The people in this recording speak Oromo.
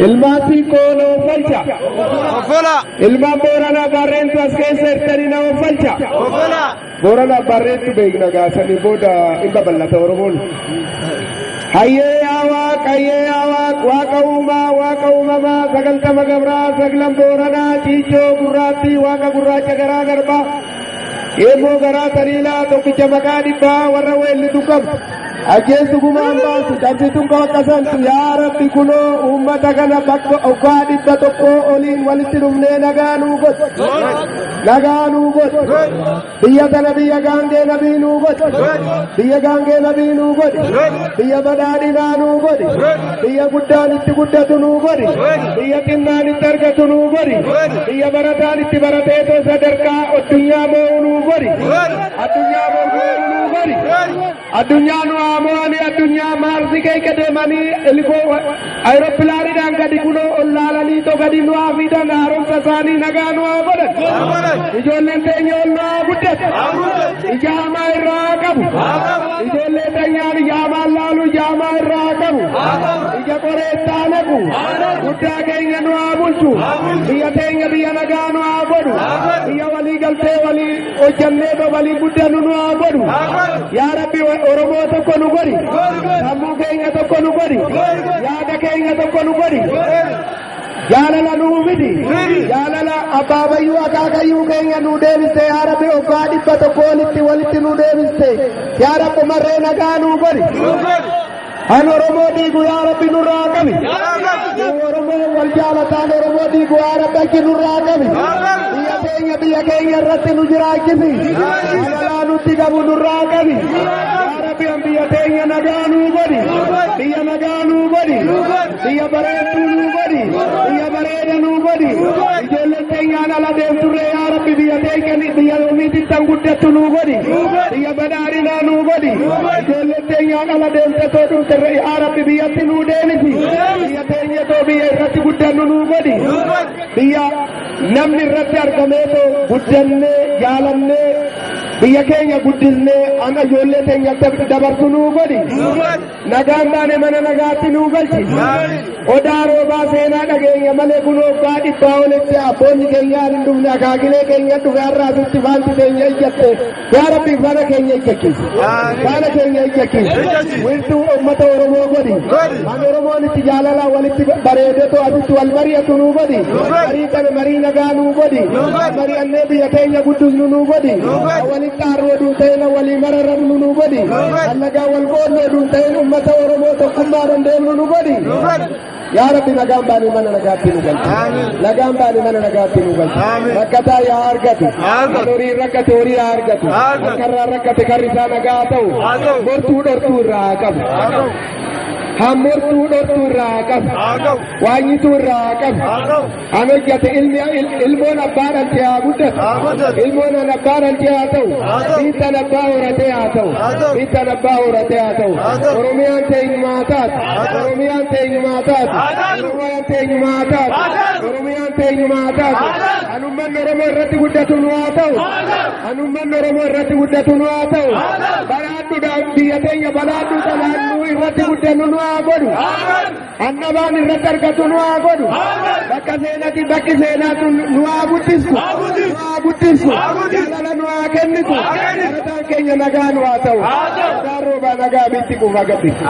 Ilmaati kono falcha. Ofola. Ilma borana barrentu askesa ertani na falcha. Ofola. Borana barrentu beekna gaasani booda inka ballata Oromoon. Hayyee awaq waaqa uumamaa sagaltama gabraa saglan booranaa ciichoo gurraatti waaqa gurraacha garaa garbaa eeboo garaa taliilaa tokkicha maqaa dhibbaa warra weellitu qabu. Ajeesu gumaan baasu cabsituun kawaqqasantu yaa Rabbi kunoo uummata kana bakka ogaa dhibba tokko oliin walitti dhufnee nagaa nuu godhi. Biyya tana biyya gaangee nabii nuu godhi. Biyya badhaadhinaa nuu godhi. Biyya guddaan itti guddatu nuu godhi. Biyya xinnaan itti argatu nuu godhi. Biyya barataan itti barateetoo sadarkaa addunyaa moo'u nuu godhi. Addunyaa nu amoani addunyaa maarsi keessa deemanii helikoo aeropilaanidhaan gadi kunoo ollaalanii to gadi nu haafiidhaan haaromsa isaanii nagaa nu haa godhan. Ijoolleen teenya ol nu haa guddatu. Ijaamaa irraa qabu. Ijoollee teenyaan ijaamaan laalu ijaamaa irraa qabu. Ija qoreettaa naqu. Guddaa keenya nu haa bulchu. Biyya teenya biyya nagaa nu haa godhu. Biyya walii galtee walii hojjannee walii guddannu nu haa godhu. Yaa Rabbi Oromoo tokko nu godhi. Sammuu keenya tokko nu godhi. Yaada keenya tokko nu godhi. Jaalala nuu fidi. Jaalala abbaabayyuu akaakayyuu keenya nu deebiste yaa Rabbi ogaa dhibba tokko walitti nu deebiste. Yaa Rabbi marree nagaa nuu godhi. An Oromoo diigu yaa Rabbi nurraa qabi. Oromoo wal jaalataan Oromoo diigu yaa Rabbi achi nurraa qabi. Biyya keenya irratti nu jiraachisi. Jaalalaa nutti qabu nurraa qabi. Biyya teenya nagaa nuu godhi. Biyya nagaa nuu godhi. Biyya bareedduu nuu godhi. Biyya bareeda nuu godhi. Ijoolleen teenyaan ala deemturre yaa Rabbi biyya teenya biyya omiitittan guddattu nuu godhi. Biyya badhaadhinaa nuu godhi. Ijoolleen teenyaan ala deemtatoo dhufterre yaa Rabbi biyyatti nuu deebisi. Biyya teenya too biyya irratti guddannu nuu godhi. Biyya namni irratti argameetoo guddannee jaalannee biyya keenya guddisnee amma ijoollee teenya dabarsu nuu godhi. Nagaan baane mana nagaatti nuu galchi. Odaa roobaa seenaa dhageenya malee kun waggaa dhibbaa olitti abboonni keenyaan hin dhufne akaakilee keenya dhufe har'aasitti faanti keenya ijjatte. Yaa Rabbi faana keenya ijjachiisi. Faana keenya ijjachiisi. Wiirtuu uummata Oromoo godhi. Kan Oromoon itti jaalala walitti bareedetoo asitti wal mari'atu nuu godhi. Marii kana marii nagaa nuu godhi. Mari'annee biyya keenya guddisnu nuu godhi. Qaaroo duuteen walii mararrabnu nu godhi. Allagaa wal boonnoo duuteen uummata Oromoo tokkummaadhaan deemnu nu godhi. Yaa Rabbi nagaan baanii mana nagaatti nu galchi. Nagaan baanii mana nagaatti nu galchi. Rakkataa yaa argatu. Horii rakkate horii yaa argatu. Karraa rakkate karri isaa nagaa ta'u. Mortuu dhortuu irraa haa qabu. Hammortuu dhortuu irraa haa qabu. Waanyituu irraa haa qabu. An hojjate ilmoon abbaa dhalchee haa guddatu. Ilmoon an abbaa dhalchee haa ta'u. Biittan abbaa horatee haa ta'u. Biittan abbaa horatee haa ta'u. Oromiyaan teenyumaa taatu. Oromiyaan teenyumaa taatu. Oromiyaan teenyumaa taatu. Oromiyaan teenyumaa taatu. An uummanni Oromoo irratti guddatu nu haa ta'u. An uummanni Oromoo irratti guddatu nu haa ta'u. Balaadhuudhaan biyya teenya balaadhuu talaalluu irratti guddannu nu haa godhu. Annabaan irratti argatu nu haa godhu. Bakka seenati bakki seenaatu nu haa guddisu. Nu haa guddisu. Jaalala nu haa kennitu. Barataan keenya nagaa nu haa ta'u. Roobaa nagaa bitti quufa gaddisu.